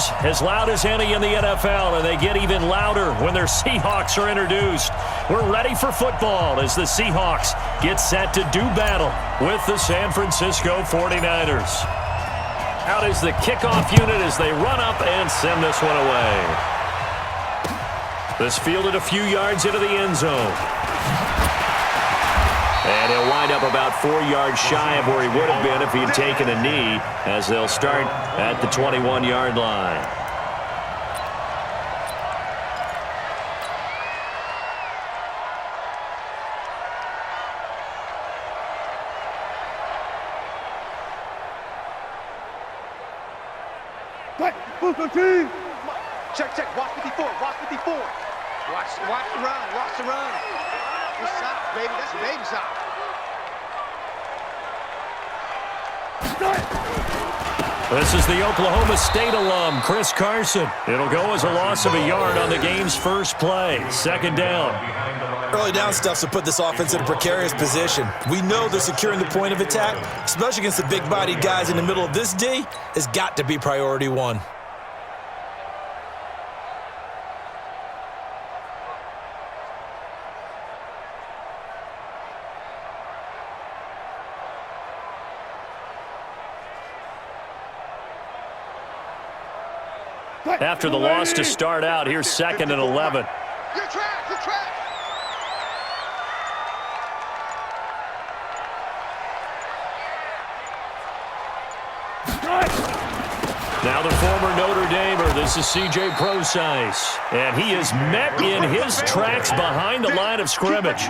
cheers as loud as any in the NFL, and they get even louder when their Seahawks are introduced. We're ready for football as the Seahawks get set to do battle with the San Francisco 49ers. Out is the kickoff unit as they run up and send this one away. This fielded a few yards into the end zone. And he'll wind up about 4 yards shy of where he would have been if he had taken a knee, as they'll start at the 21-yard line. Check. Watch 54. Watch the run. Watch the run. Good shot, baby. That's a baby shot. This is the Oklahoma State alum, Chris Carson. It'll go as a loss of a yard on the game's first play. Second down. Early down stuff to put this offense in a precarious position. We know they're securing the point of attack, especially against the big-bodied guys in the middle of this D, has got to be priority one. After the loss to start out, here's 2nd and 11. Good track. Now the former Notre Damer, this is C.J. Prosise, and he is met in his tracks behind the line of scrimmage.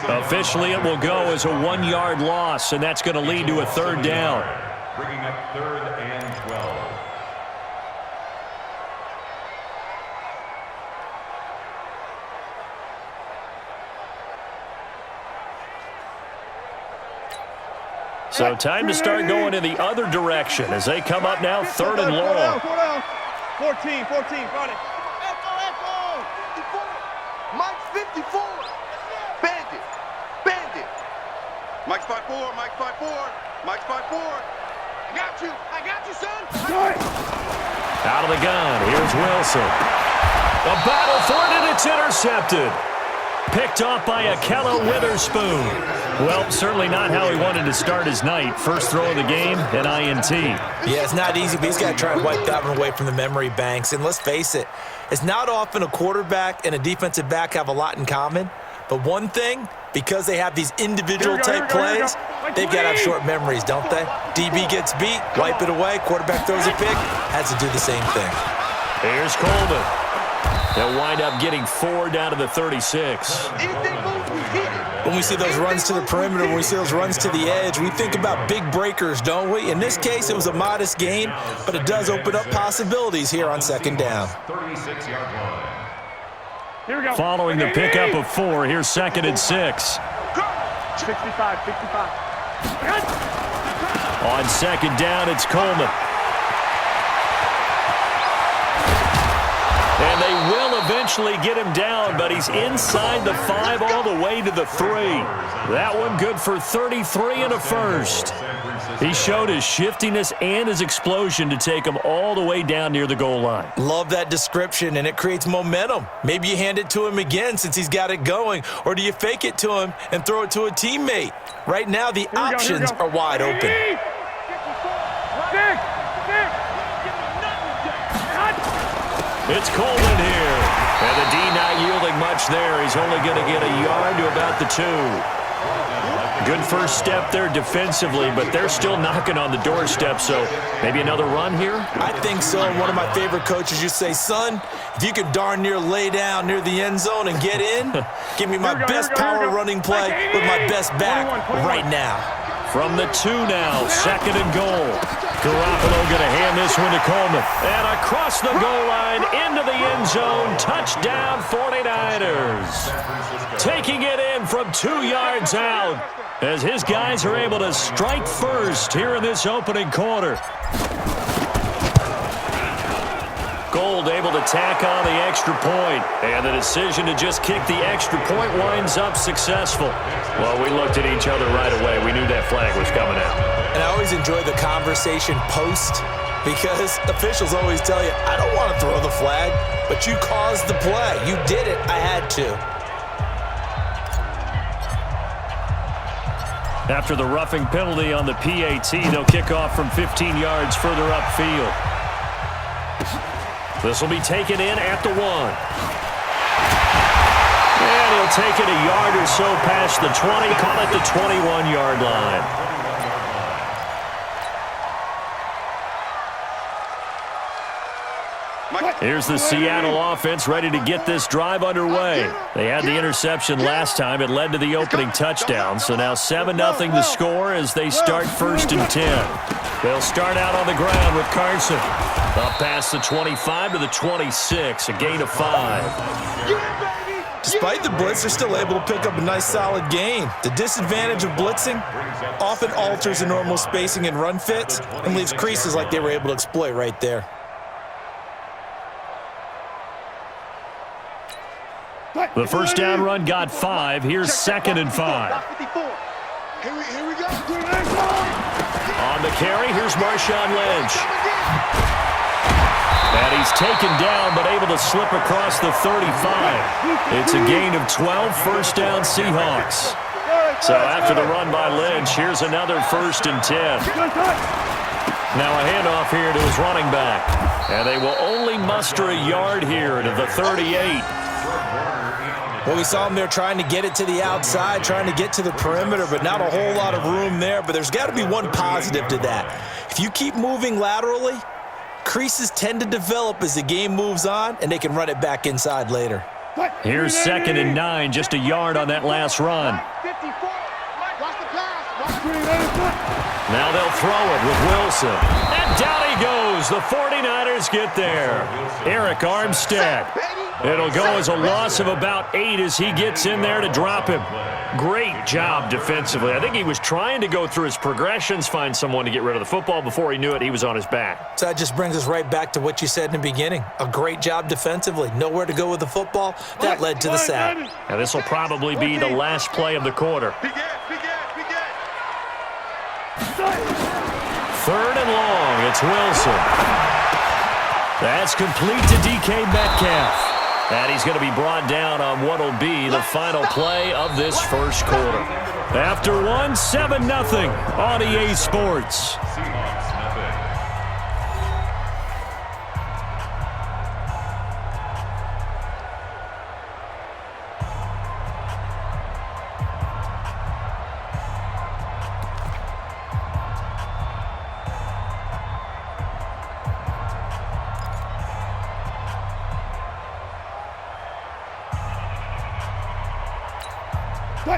Officially, it will go as a 1-yard loss, and that's going to lead to a third down. Bringing up 3rd and 12. So time to start going in the other direction as they come up now 3rd and long. 14, got it. Echo. Mike 54. Bandit. Mike's 5'4", Mike's 5'4". I got you, son. Out of the gun, here's Wilson. A battle for it, and it's intercepted. Picked off by Akello Witherspoon. Well, certainly not how he wanted to start his night. First throw of the game, an INT. Yeah, it's not easy, but he's got to try and wipe that one away from the memory banks. And let's face it, it's not often a quarterback and a defensive back have a lot in common. But one thing, because they have these individual type plays, they've got to have short memories, don't they? DB gets beat, wipe it away, quarterback throws a pick, has to do the same thing. Here's Coleman. They'll wind up getting 4 down to the 36. When we see those runs to the perimeter, when we see those runs to the edge, we think about big breakers, don't we? In this case, it was a modest gain, but it does open up possibilities here on 2nd down. 36-yard line. Here we go. Following the pickup of 4, here's 2nd and 6. 65. On 2nd down, it's Coleman. And they will eventually get him down, but he's inside the 5 all the way to the 3. That one good for 33 and a first. He showed his shiftiness and his explosion to take him all the way down near the goal line. Love that description, and it creates momentum. Maybe you hand it to him again since he's got it going, or do you fake it to him and throw it to a teammate? Right now, the options are wide open. It's Coleman here. And the D not yielding much there. He's only going to get a yard to about the 2. Good first step there defensively, but they're still knocking on the doorstep, so maybe another run here? I think so. One of my favorite coaches used to say, son, if you can darn near lay down near the end zone and get in, give me my best power running play with my best back right now. From the 2 now, 2nd and goal. Garoppolo going to hand this one to Coleman. And across the goal line, into the end zone, touchdown 49ers. Taking it in from 2 yards out as his guys are able to strike first here in this opening quarter. Gold able able to tack on the extra point. And the decision to just kick the extra point winds up successful. Well, we looked at each other right away. We knew that flag was coming out. And I always enjoy the conversation post because officials always tell you, I don't want to throw the flag, but you caused the play. You did it. I had to. After the roughing penalty on the PAT, they'll kick off from 15 yards further upfield. This will be taken in at the 1. And he'll take it a yard or so past the 20, call it the 21-yard line. Here's the Seattle offense ready to get this drive underway. They had the interception last time. It led to the opening touchdown. So now 7-0 the score as they start 1st and 10. They'll start out on the ground with Carson. Up past the 25 to the 26, a gain of 5. Despite the blitz, they're still able to pick up a nice solid gain. The disadvantage of blitzing often alters the normal spacing and run fits and leaves creases like they were able to exploit right there. The first down run got 5. Here's 2nd and 5. Here we go. On the carry, here's Marshawn Lynch. And he's taken down, but able to slip across the 35. It's a gain of 12, first down Seahawks. So after the run by Lynch, here's another 1st and 10. Now a handoff here to his running back. And they will only muster a yard here to the 38. Well, we saw him there trying to get it to the outside, trying to get to the perimeter, but not a whole lot of room there. But there's got to be one positive to that. If you keep moving laterally, creases tend to develop as the game moves on, and they can run it back inside later. Here's 2nd and 9, just a yard on that last run. Now they'll throw it with Wilson. And down he goes. The 49ers get there. Eric Armstead. It'll go as a loss of about 8 as he gets in there to drop him. Great job defensively. I think he was trying to go through his progressions, find someone to get rid of the football. Before he knew it, he was on his back. So that just brings us right back to what you said in the beginning. A great job defensively. Nowhere to go with the football. That led to the sack. Now this will probably be the last play of the quarter. 3rd and long. It's Wilson. That's complete to DK Metcalf. And he's going to be brought down on what will be the final play of this first quarter. After 1, 7-0 on EA Sports.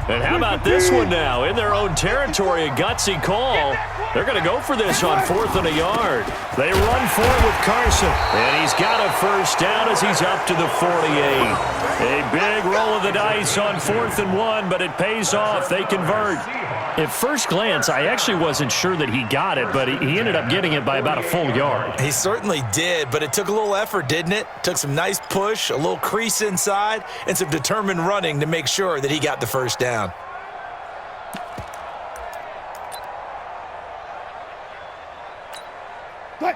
And how about this one now? In their own territory, a gutsy call. They're going to go for this on 4th and a yard. They run for it with Carson. And he's got a first down as he's up to the 48. A big roll of the dice on 4th and 1, but it pays off. They convert. At first glance, I actually wasn't sure that he got it, but he ended up getting it by about a full yard. He certainly did, but it took a little effort, didn't it? Took some nice push, a little crease inside, and some determined running to make sure that he got the first down.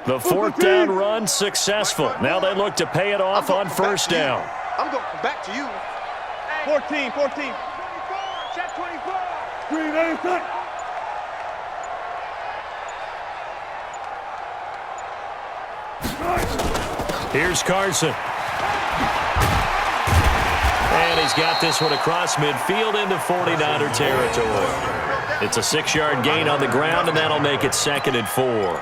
The 4th down run successful. Now they look to pay it off on 1st down. I'm going to come back to you. 14. 24. Check 24. Here's Carson. And he's got this one across midfield into 49er territory. It's a 6-yard gain on the ground, and that'll make it 2nd and 4.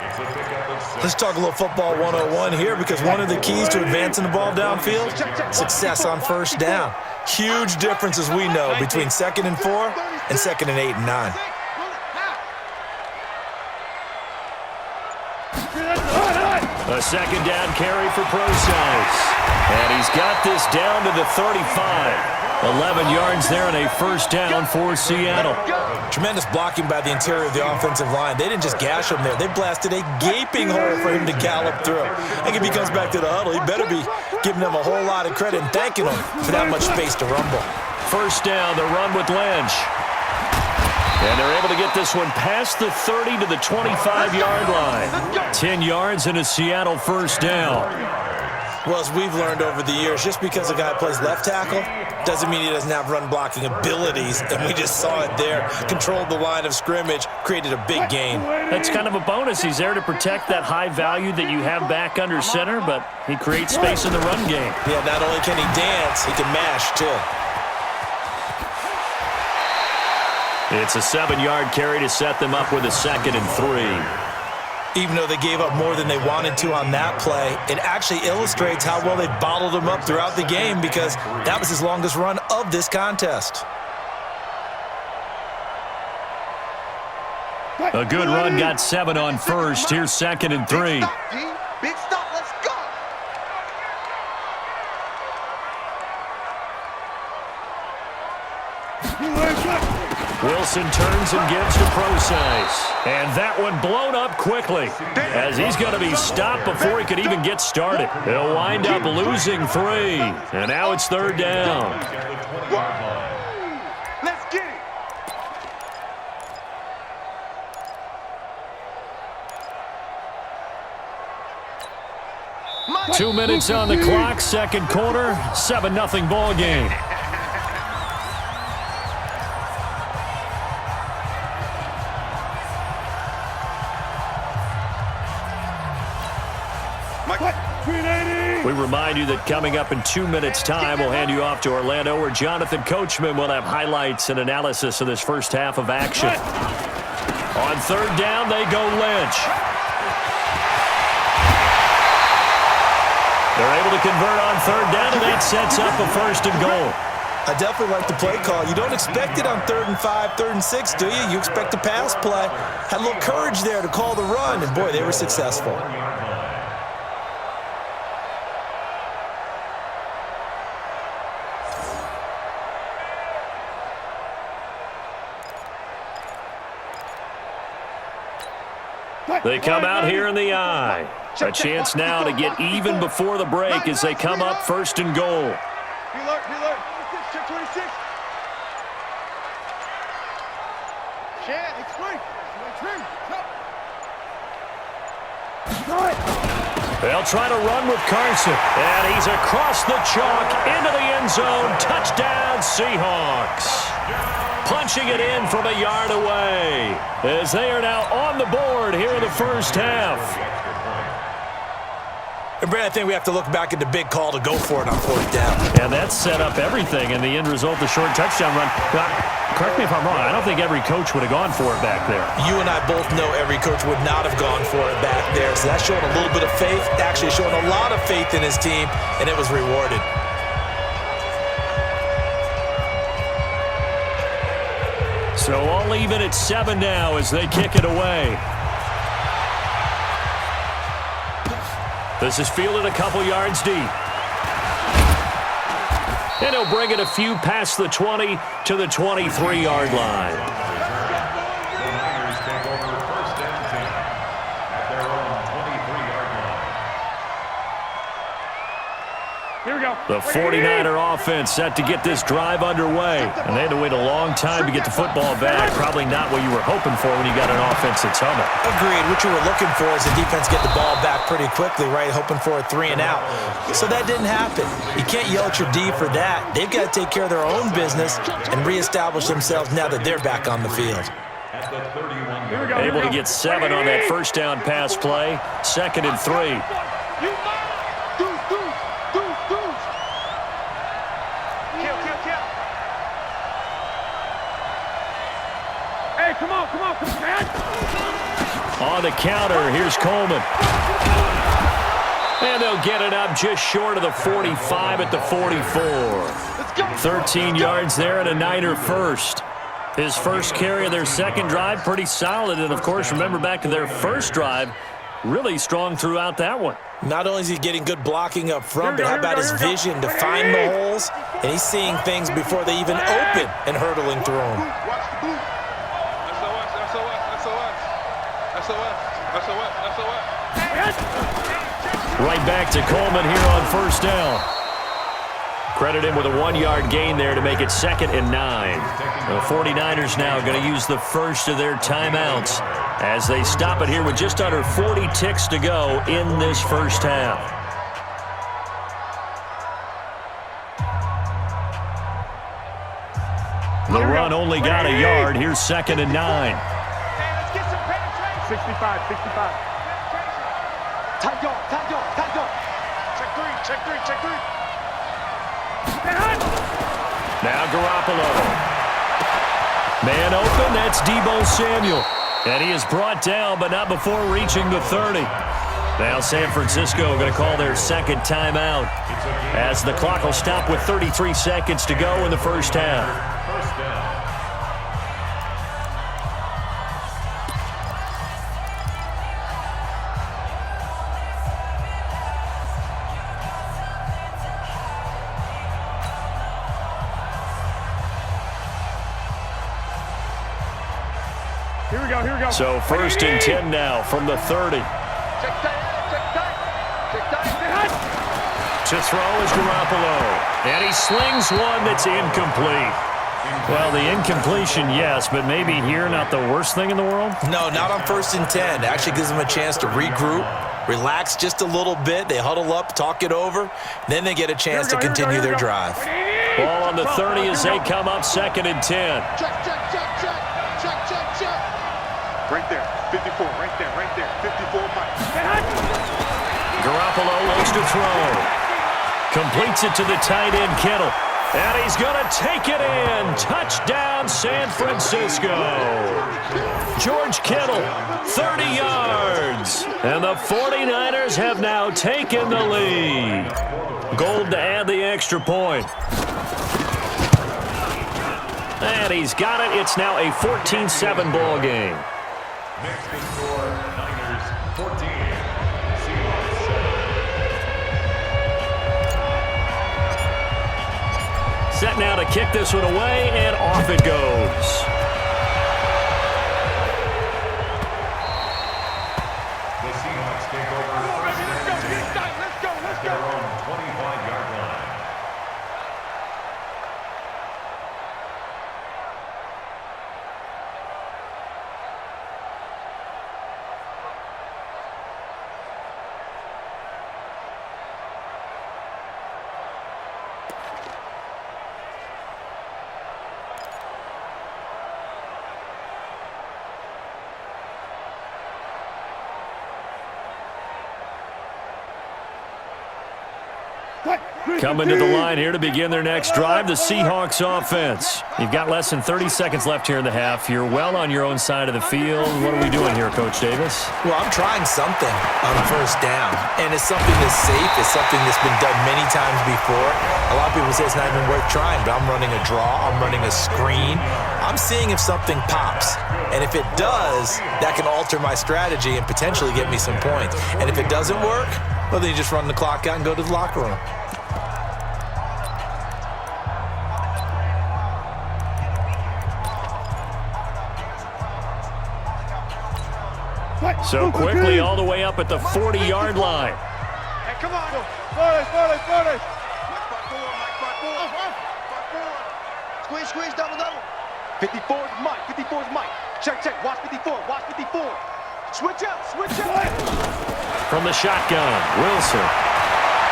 Let's talk a little football 101 here, because one of the keys to advancing the ball downfield, success on 1st down. Huge difference, as we know, between 2nd and 4 and 2nd and 8 and 9. A second down carry for Procise. And he's got this down to the 35. 11 yards there and a first down for Seattle. Tremendous blocking by the interior of the offensive line. They didn't just gash him there. They blasted a gaping hole for him to gallop through. I think if he comes back to the huddle, he better be giving them a whole lot of credit and thanking them for that much space to rumble. First down, the run with Lynch. And they're able to get this one past the 30 to the 25-yard line. 10 yards and a Seattle first down. Well, as we've learned over the years, just because a guy plays left tackle doesn't mean he doesn't have run-blocking abilities, and we just saw it there. Controlled the line of scrimmage, created a big gain. That's kind of a bonus. He's there to protect that high value that you have back under center, but he creates space in the run game. Yeah, not only can he dance, he can mash, too. It's a 7-yard carry to set them up with a 2nd and 3. Even though they gave up more than they wanted to on that play, it actually illustrates how well they bottled him up throughout the game because that was his longest run of this contest. A good run, got 7 on first. Here's 2nd and 3. Big stop, let's go. Wilson turns and gives to Procise. And that one blown up quickly as he's going to be stopped before he could even get started. He'll wind up losing 3. And now it's 3rd down. Let's get it. 2 minutes on the clock, second quarter, 7-0 ball game. We remind you that coming up in 2 minutes' time, we'll hand you off to Orlando, where Jonathan Coachman will have highlights and analysis of this first half of action. On 3rd down, they go Lynch. They're able to convert on 3rd down, and that sets up a 1st and goal. I definitely like the play call. You don't expect it on 3rd and 5, 3rd and 6, do you? You expect a pass play. Had a little courage there to call the run, and boy, they were successful. They come out here in the eye. A chance now to get even before the break as they come up 1st and goal. Alert. Check 26. Chad, it's free. They'll try to run with Carson. And he's across the chalk into the end zone. Touchdown, Seahawks. Punching it in from a yard away as they are now on the board here in the first half. And Brad, I think we have to look back at the big call to go for it on 4th down. And that set up everything, and the end result, the short touchdown run. Correct me if I'm wrong, I don't think every coach would have gone for it back there. You and I both know every coach would not have gone for it back there, so that's showing a little bit of faith, actually showing a lot of faith in his team, and it was rewarded. So all even at 7 now as they kick it away. This is fielded a couple yards deep. And he'll bring it a few past the 20 to the 23-yard line. Here we go. The 49er offense set to get this drive underway. And they had to wait a long time to get the football back. Probably not what you were hoping for when you got an offense that's humming. Agreed. What you were looking for is the defense get the ball back pretty quickly, right? Hoping for a 3 and out. So that didn't happen. You can't yell at your D for that. They've got to take care of their own business and reestablish themselves now that they're back on the field. Able to get 7 on that first down pass play. 2nd and 3. Come on, man. On the counter, here's Coleman. And they'll get it up just short of the 45 at the 44. 13 yards there and a Niner first. His first carry of their second drive, pretty solid. And, of course, remember back to their first drive, really strong throughout that one. Not only is he getting good blocking up front, but how about his vision to find the holes? And he's seeing things before they even open and hurdling through them. Watch the boot. SOS. Right back to Coleman here on first down. Credit him with a 1-yard gain there to make it 2nd and 9. The 49ers now going to use the first of their timeouts as they stop it here with just under 40 ticks to go in this first half. The run only got a yard. Here's 2nd and 9. 65. Tight dog. Check three. Now Garoppolo. Man open, that's Deebo Samuel. And he is brought down, but not before reaching the 30. Now San Francisco going to call their second timeout as the clock will stop with 33 seconds to go in the first half. Here we go. So 1st and 10 now from the 30. Check tight. To throw is Garoppolo. And he slings one that's incomplete. Well, the incompletion, yes, but maybe here not the worst thing in the world? No, not on 1st and 10. It actually gives them a chance to regroup, relax just a little bit. They huddle up, talk it over. Then they get a chance to continue their drive. Ball on the 30 as they come up 2nd and 10. Check. Right there. 54. Right there. 54 Mike. Garoppolo looks to throw. Completes it to the tight end, Kittle. And he's going to take it in. Touchdown, San Francisco. George Kittle, 30 yards. And the 49ers have now taken the lead. Gold to add the extra point. And he's got it. It's now a 14-7 ball game. Next to score, Niners 14. Set now to kick this one away, and off it goes. The Seahawks take over first and 10 at their own 25-yard line. Coming to the line here to begin their next drive, the Seahawks offense. You've got less than 30 seconds left here in the half. You're well on your own side of the field. What are we doing here, Coach Davis? Well, I'm trying something on first down, and it's something that's safe. It's something that's been done many times before. A lot of people say it's not even worth trying, but I'm running a draw. I'm running a screen. I'm seeing if something pops, and if it does, that can alter my strategy and potentially get me some points. And if it doesn't work, well, then you just run the clock out and go to the locker room. So quickly all the way up at the 40-yard line. Hey, come on. Forward. Squeeze, double. 54 is Mike. Check. Watch 54. Switch up. From the shotgun, Wilson.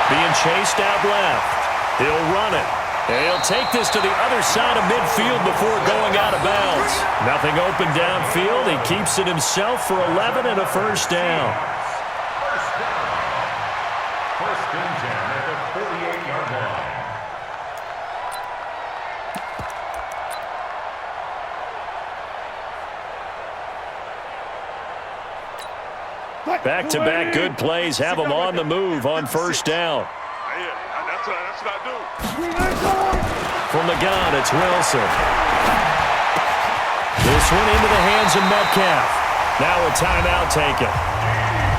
Being chased out left. He'll run it. And he'll take this to the other side of midfield before going out of bounds. Nothing open downfield. He keeps it himself for 11 and a first down. First and 10 at the 48-yard line. Back-to-back good plays have him on the move on first down. That's what I do. From the gun, it's Wilson. This one into the hands of Metcalf. Now a timeout taken.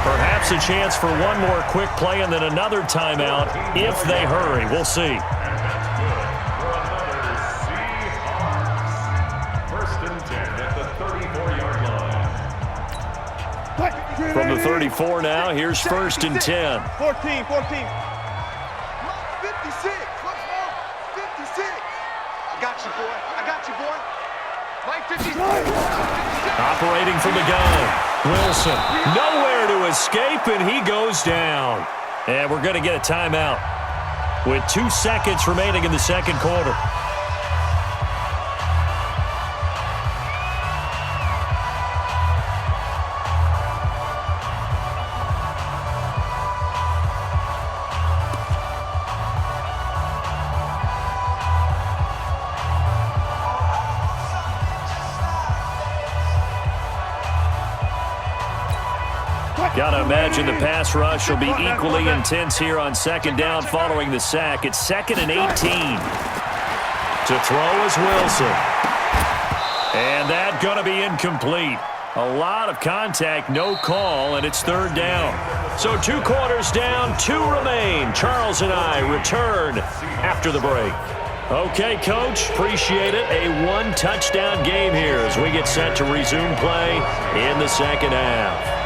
Perhaps a chance for one more quick play and then another timeout if they hurry. We'll see. From the 34 now, here's 1st and 10. 14. 56. 56. I got you, boy. Mike 56. Operating from the gun. Wilson, nowhere to escape, and he goes down. And we're going to get a timeout with 2 seconds remaining in the second quarter. Got to imagine the pass rush will be equally intense here on 2nd down following the sack. It's 2nd and 18. To throw is Wilson. And that going to be incomplete. A lot of contact, no call, and it's 3rd down. So 2 quarters down, 2 remain. Charles and I return after the break. Okay, Coach, appreciate it. A 1-touchdown game here as we get set to resume play in the second half.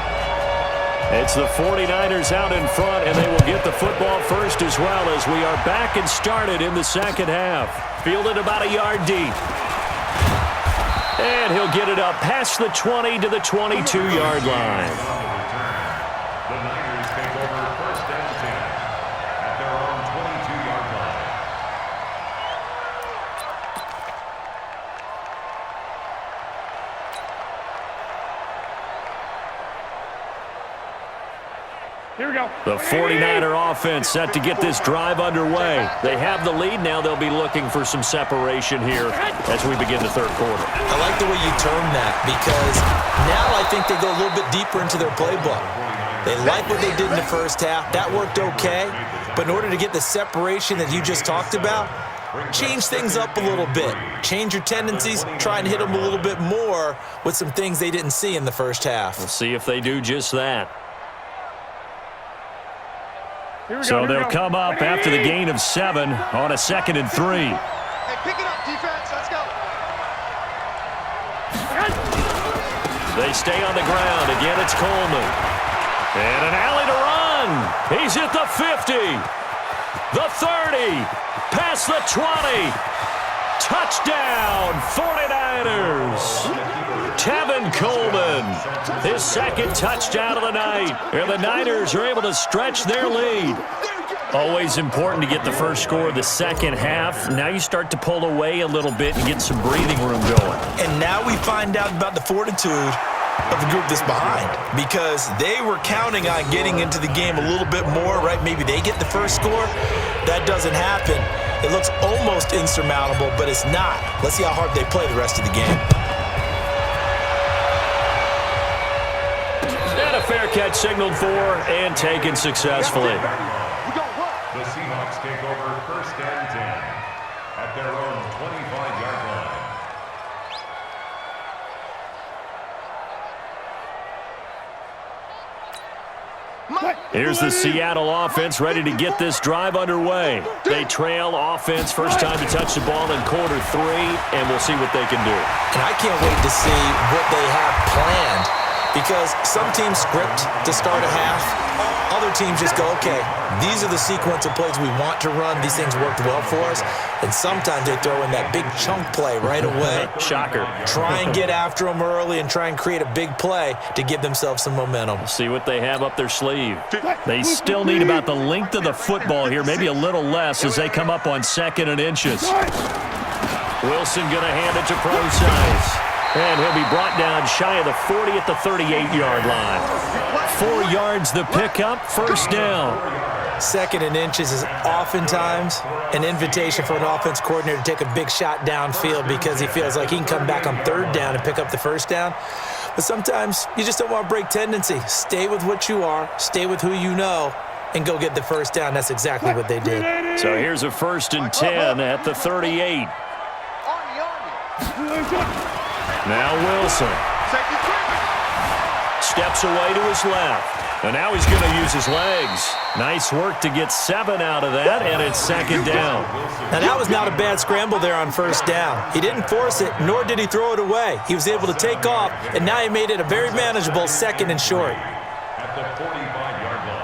It's the 49ers out in front, and they will get the football first as well as we are back and started in the second half. Fielded about a yard deep. And he'll get it up past the 20 to the 22-yard line. The Niners take over 1st and 10 at their own 22-yard line. Here we go. The 49er offense set to get this drive underway. They have the lead now. They'll be looking for some separation here as we begin the 3rd quarter. I like the way you term that because now I think they go a little bit deeper into their playbook. They like what they did in the first half. That worked okay. But in order to get the separation that you just talked about, change things up a little bit. Change your tendencies. Try and hit them a little bit more with some things they didn't see in the first half. We'll see if they do just that. So they'll come up after the gain of 7 on a 2nd and 3. Hey, pick it up, defense. Let's go. They stay on the ground. Again, it's Coleman. And an alley to run. He's at the 50. The 30. Past the 20. Touchdown, 49ers. Tevin Coleman, his 2nd touchdown of the night. And the Niners are able to stretch their lead. Always important to get the first score of the second half. Now you start to pull away a little bit and get some breathing room going. And now we find out about the fortitude of the group that's behind because they were counting on getting into the game a little bit more, right? Maybe they get the first score. That doesn't happen. It looks almost insurmountable, but it's not. Let's see how hard they play the rest of the game. And a fair catch signaled for and taken successfully. The Seahawks take over 1st and 10 at their own 25-yard line. Here's the Seattle offense ready to get this drive underway. They trail offense, first time to touch the ball in quarter 3, and we'll see what they can do. And I can't wait to see what they have planned because some teams script to start a half. Other teams just go, okay, these are the sequence of plays we want to run. These things worked well for us. And sometimes they throw in that big chunk play right away. Shocker. Try and get after them early and try and create a big play to give themselves some momentum. See what they have up their sleeve. They still need about the length of the football here, maybe a little less as they come up on 2nd and inches. Wilson going to hand it to Procise. And he'll be brought down shy of the 40 at the 38-yard line. 4 yards the pickup, first down. 2nd and inches is oftentimes an invitation for an offense coordinator to take a big shot downfield because he feels like he can come back on 3rd down and pick up the first down. But sometimes you just don't want to break tendency. Stay with what you are, stay with who you know, and go get the first down. That's exactly what they did. So here's a 1st and 10 at the 38. Now Wilson. steps away to his left. And now he's going to use his legs. Nice work to get 7 out of that, and it's second down. Now, that was not a bad scramble there on first down. He didn't force it, nor did he throw it away. He was able to take off, and now he made it a very manageable second and short. At the 45-yard line.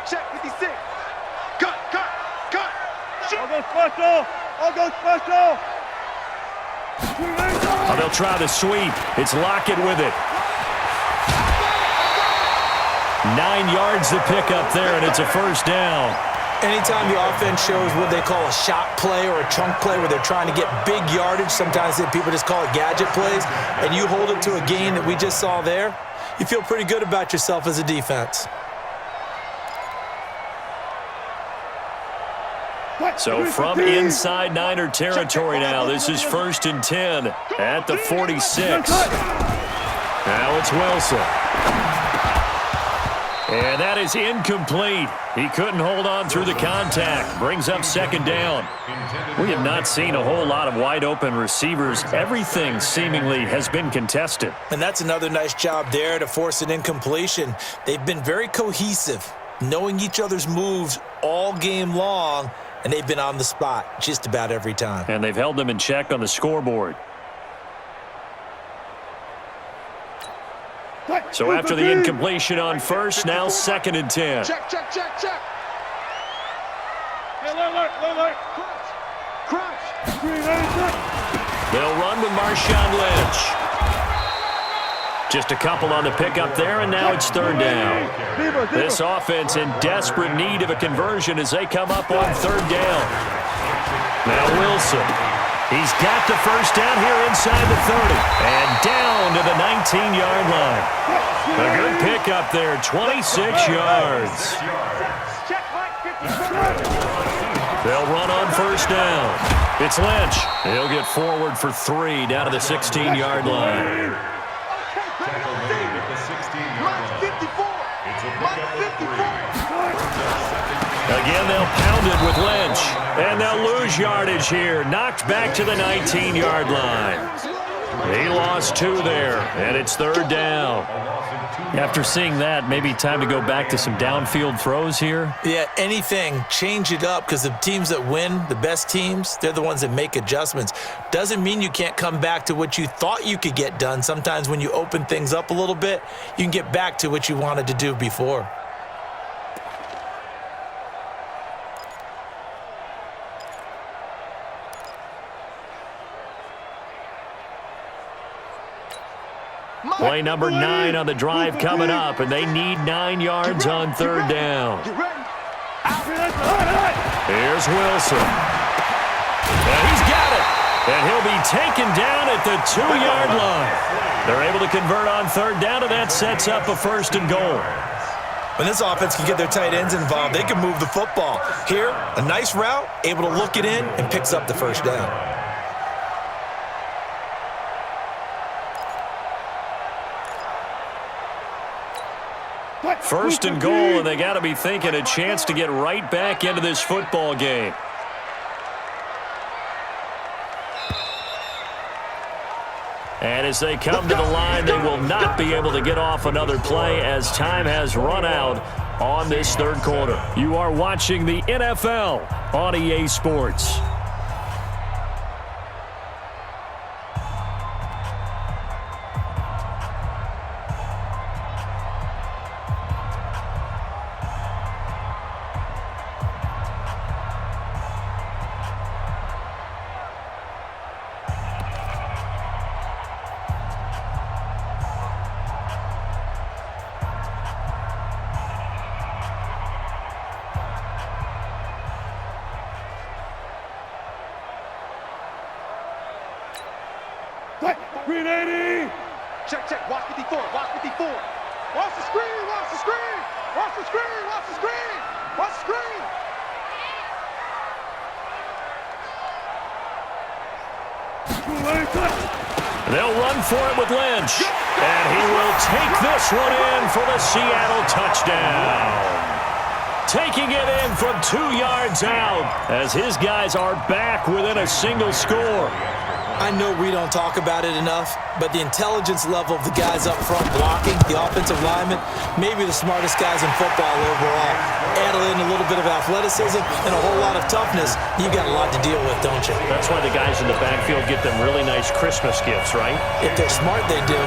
Check 56. Cut. Shoot. I'll go special. Oh, they'll try the sweep. It's Lockett with it. 9 yards to pick up there, and it's a first down. Anytime your offense shows what they call a shot play or a chunk play where they're trying to get big yardage, sometimes people just call it gadget plays, and you hold it to a gain that we just saw there, you feel pretty good about yourself as a defense. So from inside Niner territory now, this is 1st and 10 at the 46. Now it's Wilson. And that is incomplete. He couldn't hold on through the contact. Brings up second down. We have not seen a whole lot of wide-open receivers. Everything seemingly has been contested. And that's another nice job there to force an incompletion. They've been very cohesive, knowing each other's moves all game long, and they've been on the spot just about every time. And they've held them in check on the scoreboard. So after the incompletion on first, now 2nd and 10. Check. Hey, alert. Crunch. They'll run with Marshawn Lynch. Just a couple on the pickup there, and now it's 3rd down. This offense in desperate need of a conversion as they come up on 3rd down. Now Wilson. He's got the first down here inside the 30. And down to the 19-yard line. A good pickup there, 26 yards. They'll run on first down. It's Lynch. He'll get forward for 3 down to the 16-yard line. Again, they'll pound it with Lynch. And they'll lose yardage here. Knocked back to the 19-yard line. He lost 2 there, and it's 3rd down. After seeing that, maybe time to go back to some downfield throws here. Yeah, anything. Change it up because the teams that win, the best teams, they're the ones that make adjustments. Doesn't mean you can't come back to what you thought you could get done. Sometimes when you open things up a little bit, you can get back to what you wanted to do before. Play number 9 on the drive coming up, and they need 9 yards on 3rd down. Here's Wilson. And he's got it. And he'll be taken down at the 2-yard line. They're able to convert on 3rd down, and that sets up a 1st and goal. When this offense can get their tight ends involved, they can move the football. Here, a nice route, able to look it in, and picks up the first down. First and goal, and they got to be thinking a chance to get right back into this football game. And as they come to the line, they will not be able to get off another play as time has run out on this 3rd quarter. You are watching the NFL on EA Sports. Check. Watch 54. Watch the screen. Watch the screen. They'll run for it with Lynch. And he will take this one in for the Seattle touchdown. Taking it in from 2 yards out as his guys are back within a single score. I know we don't talk about it enough, but the intelligence level of the guys up front blocking, the offensive linemen, maybe the smartest guys in football overall. Add in a little bit of athleticism and a whole lot of toughness, you got a lot to deal with, don't you? That's why the guys in the backfield get them really nice Christmas gifts, right? If they're smart, they do.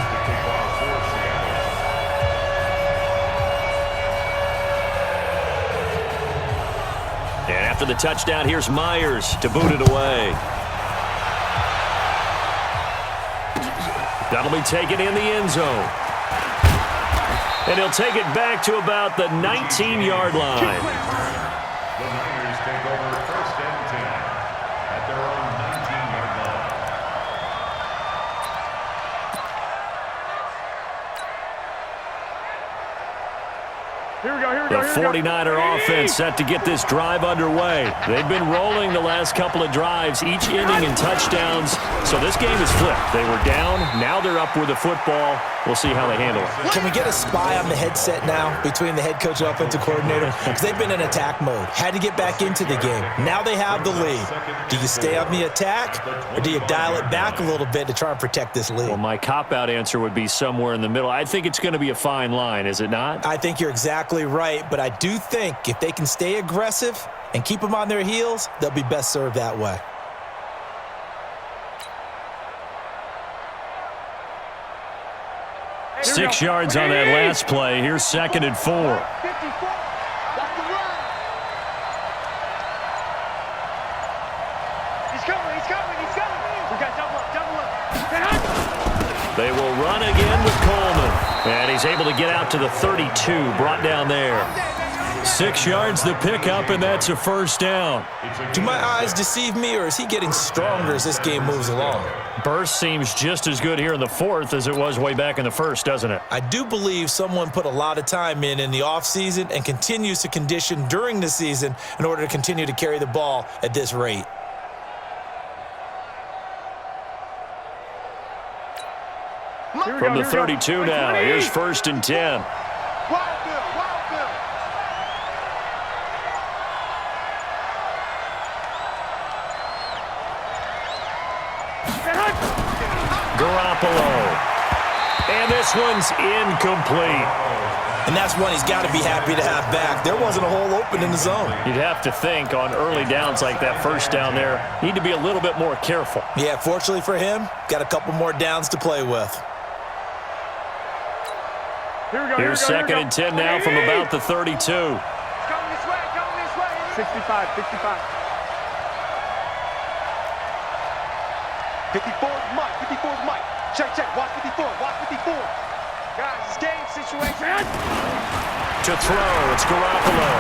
And after the touchdown, here's Myers to boot it away. That'll be taken in the end zone. And he'll take it back to about the 19-yard line. The Niners take over 1st and 10 at their own 19-yard line. Here we go, here we The go, here we go. 49er offense set to get this drive underway. They've been rolling the last couple of drives, each ending in touchdowns. So this game is flipped. They were down. Now they're up with the football. We'll see how they handle it. Can we get a spy on the headset now between the head coach and offensive coordinator? Because they've been in attack mode. Had to get back into the game. Now they have the lead. Do you stay on the attack, or do you dial it back a little bit to try and protect this lead? Well, my cop-out answer would be somewhere in the middle. I think it's going to be a fine line, is it not? I think you're exactly right, but I do think if they can stay aggressive and keep them on their heels, they'll be best served that way. Here we 6 go. yards on that last play. Here's 2nd and 4. 54. That's the run. He's coming, he's coming, he's coming. We got double up. They will run again with Coleman. And he's able to get out to the 32, brought down there. 6 yards the pickup, and that's a 1st down. Do my eyes deceive me, or is he getting stronger as this game moves along? Burst seems just as good here in the 4th as it was way back in the 1st, doesn't it? I do believe someone put a lot of time in the offseason and continues to condition during the season in order to continue to carry the ball at this rate. From the 32 now, here's 1st and 10. Wild Bill, Wild Bill. Garoppolo. And this one's incomplete. And that's one he's got to be happy to have back. There wasn't a hole open in the zone. You'd have to think on early downs like that 1st down there, need to be a little bit more careful. Yeah, fortunately for him, got a couple more downs to play with. Here we go, Here's 2nd and 10 now from about the 32. Coming this way, coming this way. 65, 65. 54 is Mike, 54 is Mike. Check, check, watch 54, watch 54. Guys, it's game situation. To throw, it's Garoppolo.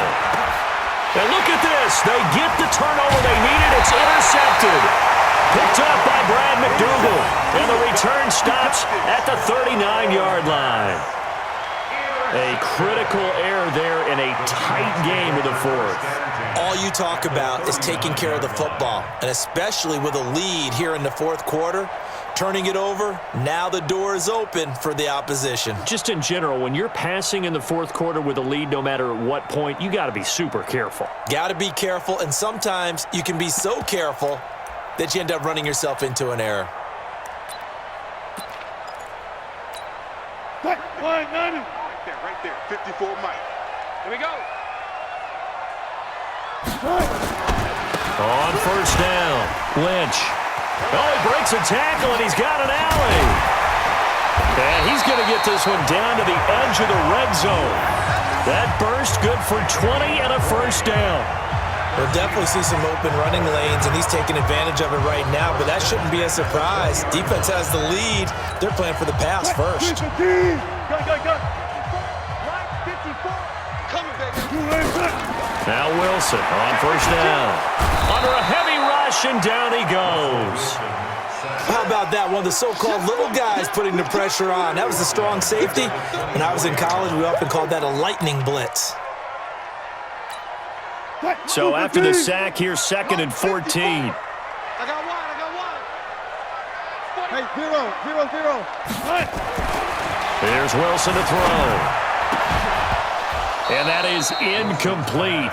And look at this. They get the turnover they needed. It's intercepted. Picked up by Brad McDougal. And the return stops at the 39-yard line. A critical error there in a tight game of the 4th. All you talk about is taking care of the football, and especially with a lead here in the 4th quarter, turning it over, now the door is open for the opposition. Just in general, when you're passing in the 4th quarter with a lead, no matter at what point, you got to be super careful. Got to be careful, and sometimes you can be so careful that you end up running yourself into an error. Right there, 54 Mike. Here we go. On 1st down, Lynch. Oh, he breaks a tackle, and he's got an alley. And he's going to get this one down to the edge of the red zone. That burst good for 20 and a 1st down. We'll definitely see some open running lanes, and he's taking advantage of it right now, but that shouldn't be a surprise. Defense has the lead. They're playing for the pass first. Go. Mike, 54. Coming, baby. Now Wilson on 1st down. Under a heavy rush, and down he goes. How about that? One of the so-called little guys putting the pressure on. That was a strong safety. When I was in college, we often called that a lightning blitz. So after the sack, here's 2nd and 14. I got one. Hey, 0-0-0. Here's Wilson to throw. And that is incomplete.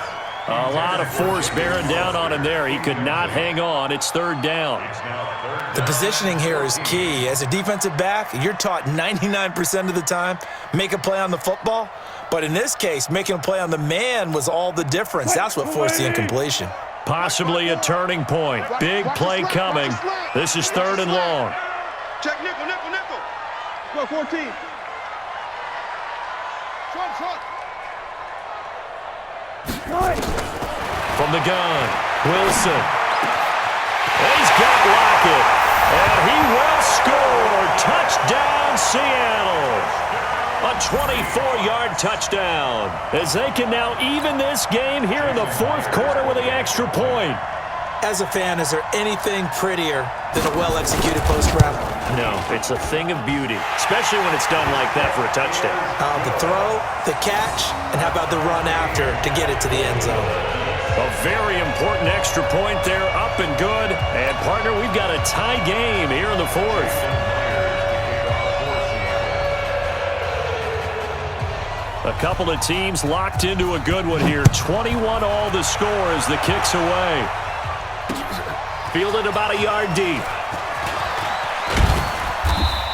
A lot of force bearing down on him there. He could not hang on. It's third down. The positioning here is key. As a defensive back, you're taught 99% of the time, make a play on the football. But in this case, making a play on the man was all the difference. That's what forced the incompletion. Possibly a turning point. Big play coming. This is third and long. Check nickel, nickel, nickel. Go 14. Short. From the gun, Wilson. He's got Lockett. And he will score. Touchdown, Seattle. A 24-yard touchdown. As they can now even this game here in the fourth quarter with the extra point. As a fan, is there anything prettier than a well-executed post route? No, it's a thing of beauty, especially when it's done like that for a touchdown. The throw, the catch, and how about the run after to get it to the end zone? A very important extra point there, up and good. And, partner, we've got a tie game here in the fourth. A couple of teams locked into a good one here. 21 all the score as the kick's away. Fielded about a yard deep.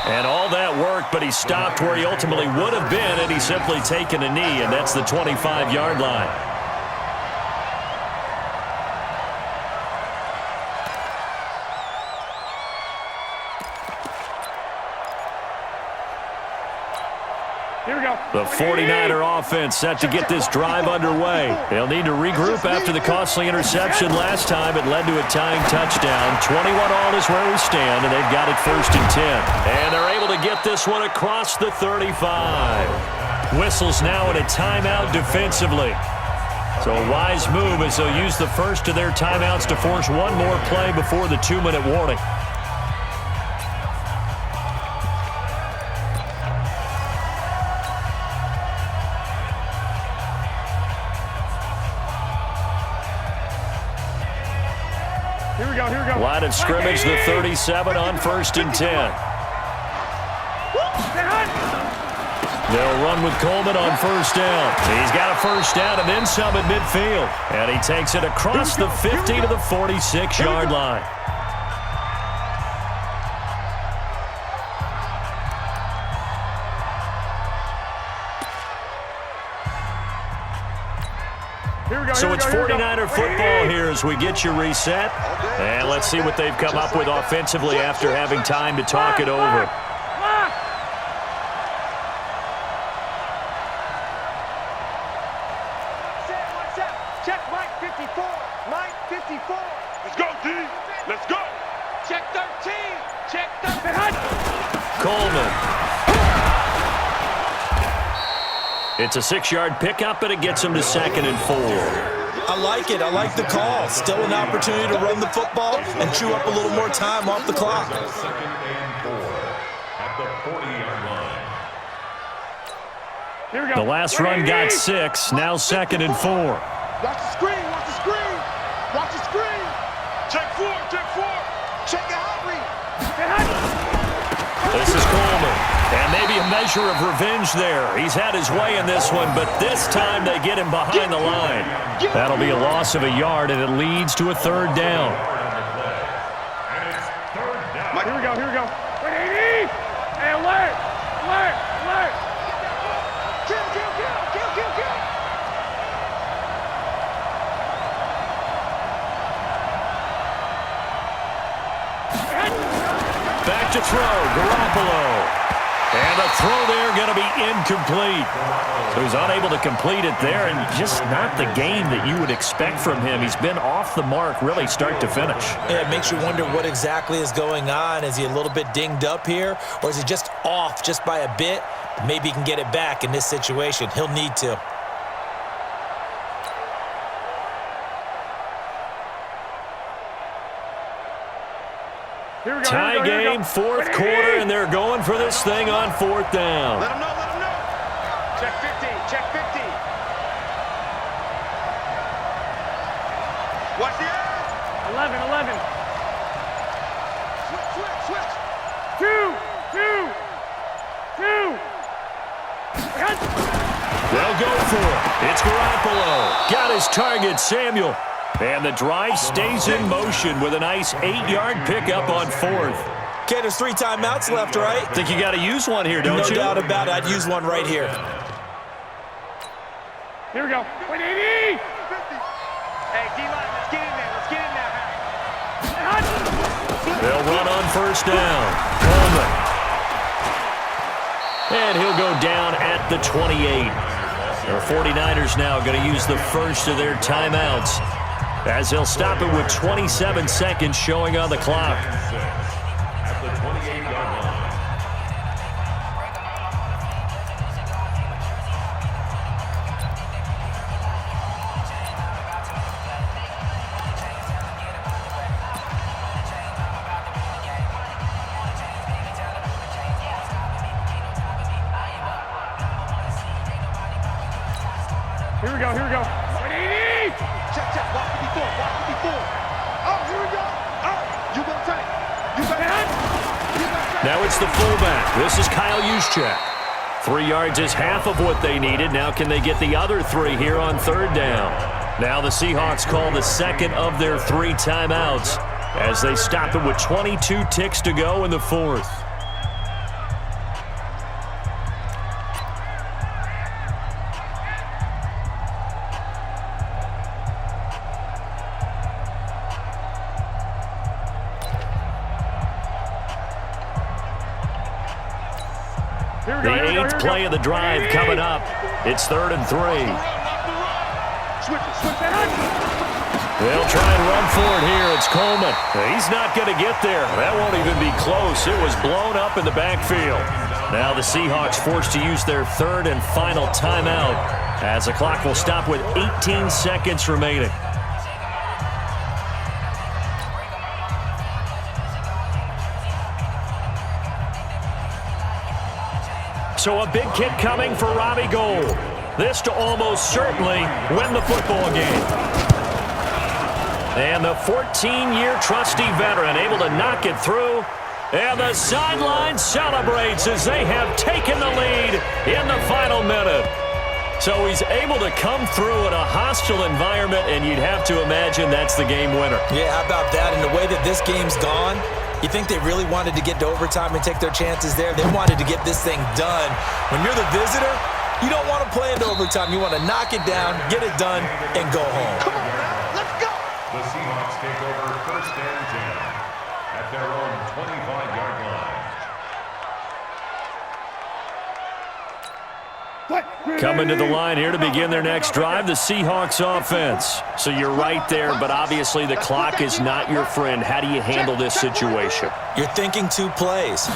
And all that worked, but he stopped where he ultimately would have been had he simply taken a knee, and that's the 25-yard line. Here we go. The 49er offense set to get this drive underway. They'll need to regroup after the costly interception last time. It led to a tying touchdown. 21 all is where we stand, and they've got it 1st and 10. And they're able to get this one across the 35. Whistles now in a timeout defensively. So a wise move as they'll use the first of their timeouts to force one more play before the 2-minute warning. Here we go. Line of scrimmage, the 37 on 1st and 10. They'll run with Coleman on 1st down. He's got a 1st down and then some at midfield. And he takes it across the 50 to the 46-yard line. So it's 49er football here as we get you reset. And let's see what they've come up with offensively after having time to talk it over. Check Mike 54. Mike 54. Let's go, D. Let's go. Check 13. Check 13. Coleman. It's a 6-yard pickup, and it gets him to 2nd and 4. I like it. I like the call. Still an opportunity to run the football and chew up a little more time off the clock. 2nd and 4 at the 40-yard line. Here we go. The last run got 6, now 2nd and 4. Watch the screen. Watch the screen. Watch the screen. Check 4. Check 4. Check the hot read. This is Coleman. And maybe a measure of revenge there. He's had his way in this one, but this time they get him behind the line. That'll be a loss of a yard, and it leads to a 3rd down. And it's 3rd down. Here we go. Wait, hey, alert. Kill. Back to throw, Garoppolo. And the throw there going to be incomplete. So he's unable to complete it there, and just not the game that you would expect from him. He's been off the mark really start to finish. Yeah, it makes you wonder what exactly is going on. Is he a little bit dinged up here, or is he just off just by a bit? Maybe he can get it back in this situation. He'll need to. Tie game, 4th quarter, and they're going for this thing on 4th down. Let him know. Check 50. Watch the edge. 11. Switch. go for it. It's Garoppolo. Got his target, Samuel. And the drive stays in motion with a nice 8-yard pickup on 4th. Okay, there's 3 timeouts left, right? Think you got to use one here, don't you? No doubt about it. I'd use one right here. Here we go. 180. Hey, D-line, let's get in there. Let's get in there. They'll run on first down. Coleman. And he'll go down at the 28. The 49ers now going to use the first of their timeouts, as they'll stop it with 27 seconds showing on the clock. At the 28-yard line. Here we go. Here we go. 180. Check. Walk 54. Walk 54. Oh, here we go. Oh, you gonna take. You better. Now it's the fullback. This is Kyle Juszczyk. 3 yards is half of what they needed. Now can they get the other 3 here on 3rd down? Now the Seahawks call the second of their 3 timeouts as they stop it with 22 ticks to go in the 4th. The 8th play of the drive coming up. It's 3rd and 3. Switch it. They'll try and run for it here. It's Coleman. He's not going to get there. That won't even be close. It was blown up in the backfield. Now the Seahawks forced to use their 3rd and final timeout, as the clock will stop with 18 seconds remaining. So a big kick coming for Robbie Gould. This to almost certainly win the football game. And the 14-year trusty veteran able to knock it through. And the sideline celebrates as they have taken the lead in the final minute. So he's able to come through in a hostile environment, and you'd have to imagine that's the game winner. Yeah, how about that? And the way that this game's gone, you think they really wanted to get to overtime and take their chances there? They wanted to get this thing done. When you're the visitor, you don't want to play into overtime. You want to knock it down, get it done, and go home. Come on now. Let's go. The Seahawks take over 1st and 10 at their own 25-yard line. Coming to the line here to begin their next drive, the Seahawks offense. So you're right there, but obviously the clock is not your friend. How do you handle this situation? You're thinking 2 plays.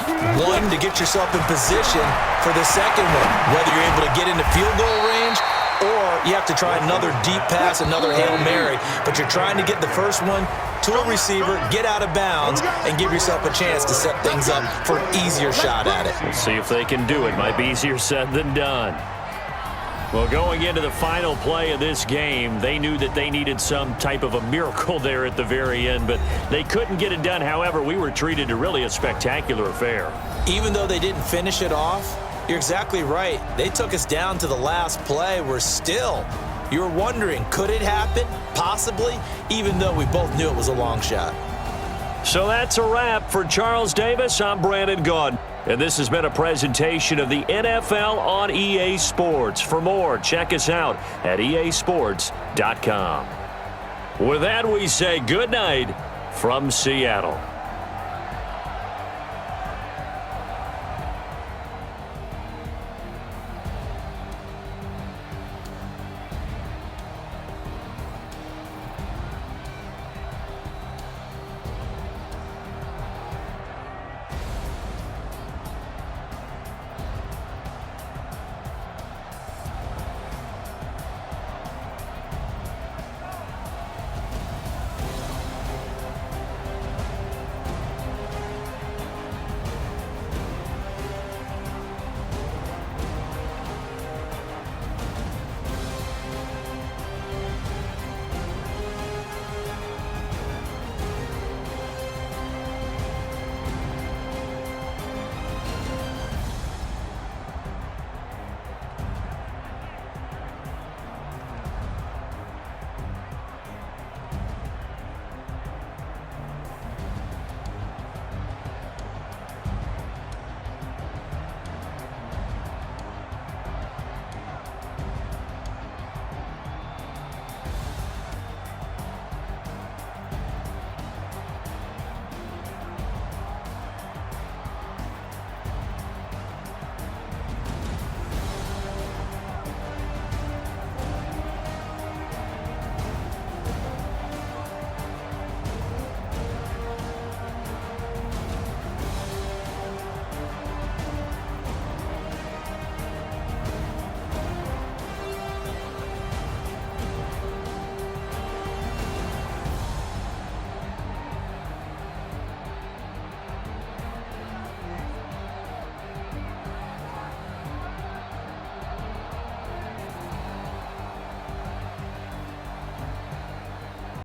One, to get yourself in position for the second one, whether you're able to get into field goal range or you have to try another deep pass, another Hail Mary. But you're trying to get the first one to a receiver, get out of bounds, and give yourself a chance to set things up for an easier shot at it. We'll see if they can do it. Might be easier said than done. Well, going into the final play of this game, they knew that they needed some type of a miracle there at the very end, but they couldn't get it done. However, we were treated to really a spectacular affair. Even though they didn't finish it off, you're exactly right. They took us down to the last play. We're still, you were wondering, could it happen? Possibly, even though we both knew it was a long shot. So that's a wrap for Charles Davis. I'm Brandon Gaudin, and this has been a presentation of the NFL on EA Sports. For more, check us out at easports.com. With that, we say good night from Seattle.